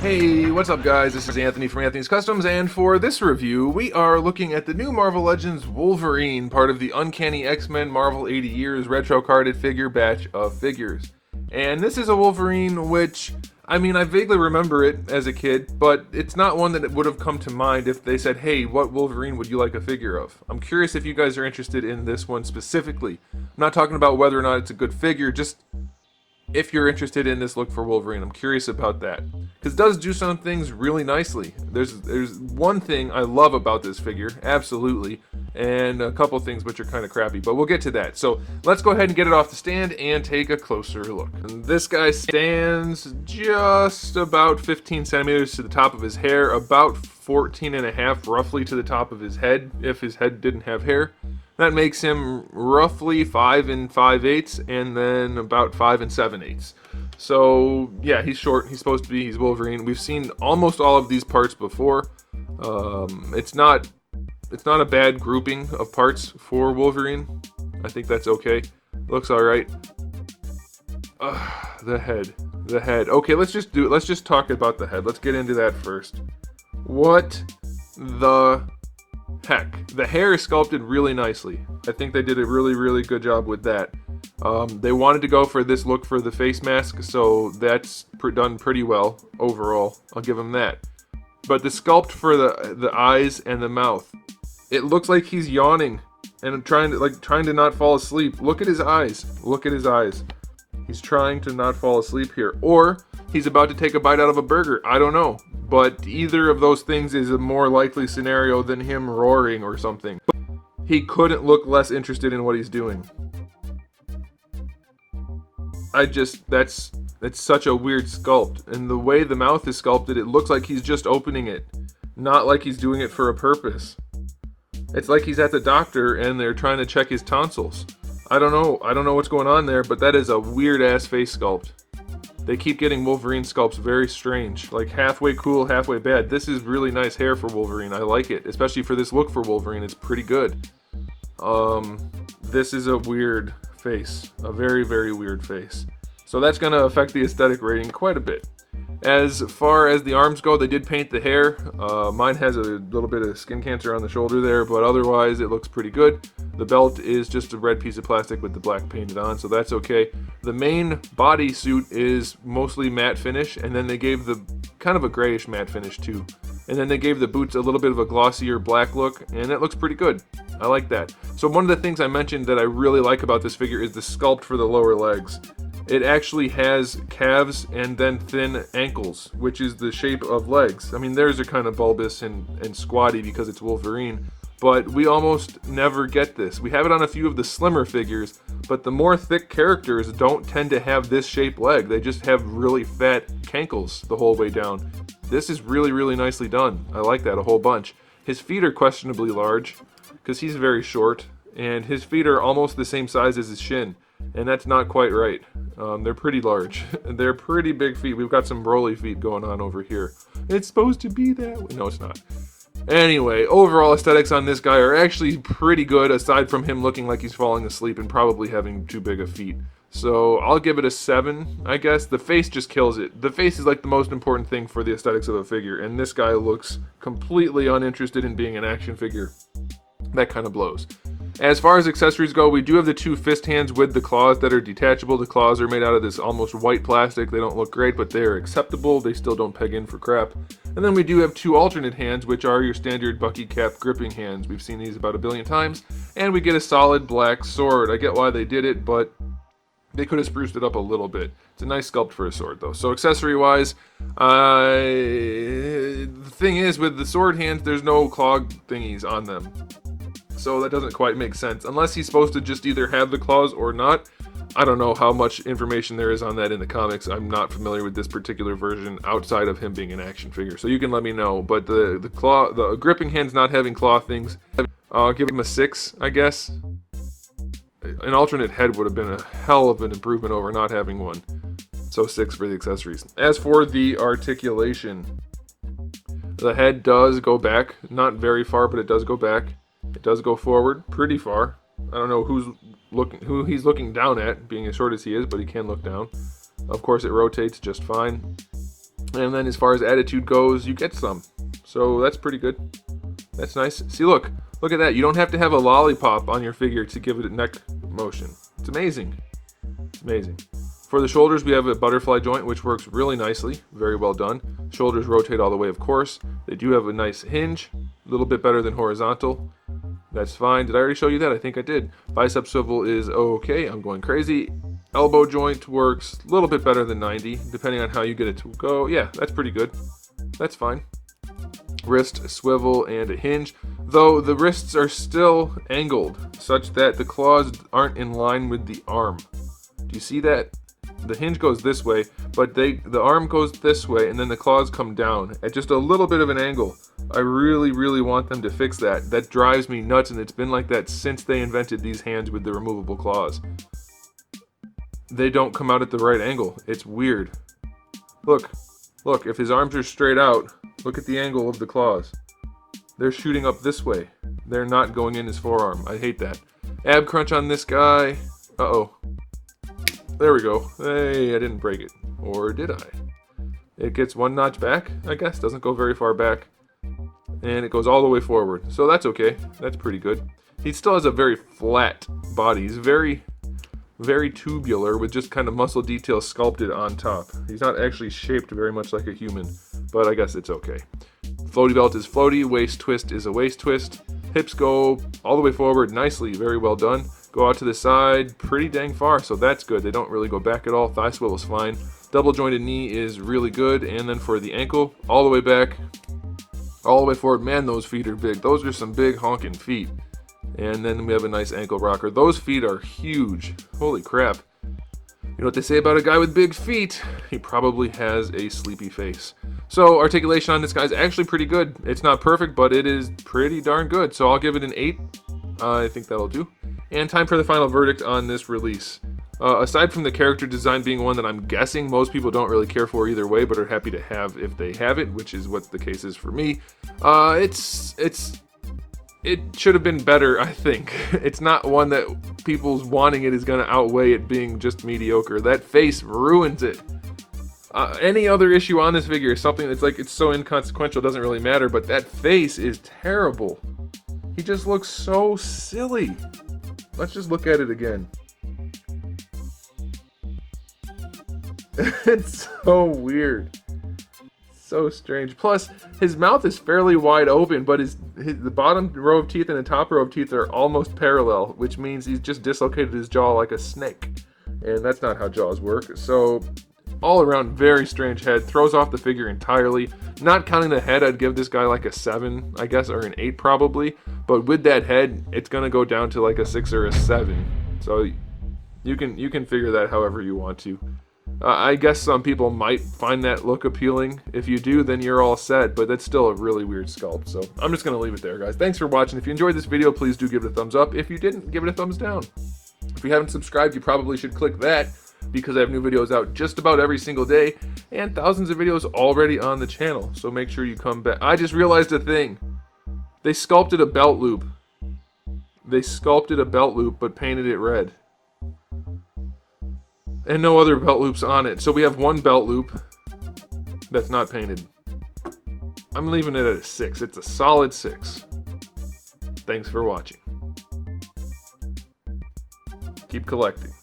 Hey, what's up guys? This is Anthony from Anthony's Customs, and for this review, we are looking at the new Marvel Legends Wolverine, part of the Uncanny X-Men Marvel 80 Years retro carded figure batch of figures. And this is a Wolverine which, I vaguely remember it as a kid, but it's not one that would have come to mind if they said, hey, what Wolverine would you like a figure of? I'm curious if you guys are interested in this one specifically. I'm not talking about whether or not it's a good figure, just if you're interested in this look for Wolverine. I'm curious about that, because it does do some things really nicely. There's one thing I love about this figure, absolutely, and a couple things which are kind of crappy, but we'll get to that. So let's go ahead and get it off the stand and take a closer look. And this guy stands just about 15 centimeters to the top of his hair, about 14 and a half roughly to the top of his head, if his head didn't have hair. That makes him roughly 5 5/8, and then about 5 7/8. So yeah, he's short. He's Wolverine. We've seen almost all of these parts before. It's not a bad grouping of parts for Wolverine. I think that's okay. Looks all right. The head. Okay, let's just talk about the head. Let's get into that first. What the heck? The hair is sculpted really nicely. I think they did a really good job with that. They wanted to go for this look for the face mask, so that's done pretty well overall. I'll give them that. But the sculpt for the eyes and the mouth, it looks like he's yawning and trying to not fall asleep. Look at his eyes. Look at his eyes. He's trying to not fall asleep here, or he's about to take a bite out of a burger. I don't know. But either of those things is a more likely scenario than him roaring or something. He couldn't look less interested in what he's doing. That's such a weird sculpt. And the way the mouth is sculpted, it looks like he's just opening it, not like he's doing it for a purpose. It's like he's at the doctor and they're trying to check his tonsils. I don't know what's going on there, but that is a weird ass face sculpt. They keep getting Wolverine sculpts very strange, like halfway cool, halfway bad. This is really nice hair for Wolverine. I like it, especially for this look for Wolverine. It's pretty good. This is a weird face, a very weird face. So that's going to affect the aesthetic rating quite a bit. As far as the arms go, they did paint the hair. Mine has a little bit of skin cancer on the shoulder there, but otherwise it looks pretty good. The belt is just a red piece of plastic with the black painted on, so that's okay. The main body suit is mostly matte finish, and then they gave the kind of a grayish matte finish too. And then they gave the boots a little bit of a glossier black look, and it looks pretty good. I like that. So one of the things I mentioned that I really like about this figure is the sculpt for the lower legs. It actually has calves and then thin ankles, which is the shape of legs. Theirs are kind of bulbous and squatty because it's Wolverine, but we almost never get this. We have it on a few of the slimmer figures, but the more thick characters don't tend to have this shaped leg. They just have really fat cankles the whole way down. This is really nicely done. I like that a whole bunch. His feet are questionably large because he's very short, and his feet are almost the same size as his shin. And that's not quite right. They're pretty large. They're pretty big feet. We've got some Broly feet going on over here. It's supposed to be that way. No, it's not. Anyway, overall aesthetics on this guy are actually pretty good, aside from him looking like he's falling asleep and probably having too big of feet. So I'll give it a 7, I guess. The face just kills it. The face is like the most important thing for the aesthetics of a figure, and this guy looks completely uninterested in being an action figure. That kind of blows. As far as accessories go, we do have the 2 fist hands with the claws that are detachable. The claws are made out of this almost white plastic. They don't look great, but they are acceptable. They still don't peg in for crap. And then we do have 2 alternate hands, which are your standard Bucky Cap gripping hands. We've seen these about a billion times. And we get a solid black sword. I get why they did it, but they could have spruced it up a little bit. It's a nice sculpt for a sword, though. So accessory-wise, the thing is, with the sword hands, there's no claw thingies on them. So that doesn't quite make sense. Unless he's supposed to just either have the claws or not. I don't know how much information there is on that in the comics. I'm not familiar with this particular version outside of him being an action figure. So you can let me know. But the gripping hands not having claw things, I'll give him a 6, I guess. An alternate head would have been a hell of an improvement over not having one. So 6 for the accessories. As for the articulation, the head does go back. Not very far, but it does go back. It does go forward pretty far. I don't know who he's looking down at, being as short as he is, but he can look down. Of course, it rotates just fine. And then as far as attitude goes, you get some. So that's pretty good. That's nice. See, look at that. You don't have to have a lollipop on your figure to give it a neck motion. It's amazing. It's amazing. For the shoulders, we have a butterfly joint, which works really nicely. Very well done. Shoulders rotate all the way, of course. They do have a nice hinge. A little bit better than horizontal. That's fine. Did I already show you that? I think I did. Bicep swivel is okay. I'm going crazy. Elbow joint works a little bit better than 90, depending on how you get it to go. Yeah, that's pretty good. That's fine. Wrist, swivel, and a hinge. Though the wrists are still angled, such that the claws aren't in line with the arm. Do you see that? The hinge goes this way, but the arm goes this way, and then the claws come down at just a little bit of an angle. I really, really want them to fix that. That drives me nuts, and it's been like that since they invented these hands with the removable claws. They don't come out at the right angle. It's weird. Look, if his arms are straight out, look at the angle of the claws. They're shooting up this way. They're not going in his forearm. I hate that. Ab crunch on this guy. Uh-oh. There we go. Hey, I didn't break it. Or did I? It gets one notch back, I guess. Doesn't go very far back. And it goes all the way forward. So that's okay. That's pretty good. He still has a very flat body. He's very, very tubular with just kind of muscle details sculpted on top. He's not actually shaped very much like a human, but I guess it's okay. Floaty belt is floaty. Waist twist is a waist twist. Hips go all the way forward nicely. Very well done. Go out to the side pretty dang far, so that's good. They don't really go back at all. Thigh swivel is fine. Double jointed knee is really good. And then for the ankle, all the way back, all the way forward. Man, those feet are big. Those are some big honking feet. And then we have a nice ankle rocker. Those feet are huge. Holy crap. You know what they say about a guy with big feet? He probably has a sleepy face. So articulation on this guy is actually pretty good. It's not perfect, but it is pretty darn good. So I'll give it an 8. I think that'll do. And time for the final verdict on this release. Aside from the character design being one that I'm guessing most people don't really care for either way, but are happy to have if they have it, which is what the case is for me. It should have been better, I think. It's not one that people's wanting it is going to outweigh it being just mediocre. That face ruins it. Any other issue on this figure is something that's like, it's so inconsequential, it doesn't really matter, but that face is terrible. He just looks so silly. Let's just look at it again. It's so weird. So strange. Plus, his mouth is fairly wide open, but the bottom row of teeth and the top row of teeth are almost parallel, which means he's just dislocated his jaw like a snake. And that's not how jaws work. So, all around, very strange head. Throws off the figure entirely. Not counting the head, I'd give this guy like a 7, I guess, or an 8 probably. But with that head, it's going to go down to like a 6 or a 7. So, you can figure that however you want to. I guess some people might find that look appealing. If you do, then you're all set, but that's still a really weird sculpt. So I'm just going to leave it there, guys. Thanks for watching. If you enjoyed this video, please do give it a thumbs up. If you didn't, give it a thumbs down. If you haven't subscribed, you probably should click that, because I have new videos out just about every single day, and thousands of videos already on the channel. So make sure you come back. I just realized a thing. They sculpted a belt loop. They sculpted a belt loop, but painted it red. And no other belt loops on it. So we have one belt loop that's not painted. I'm leaving it at a 6. It's a solid 6. Thanks for watching. Keep collecting.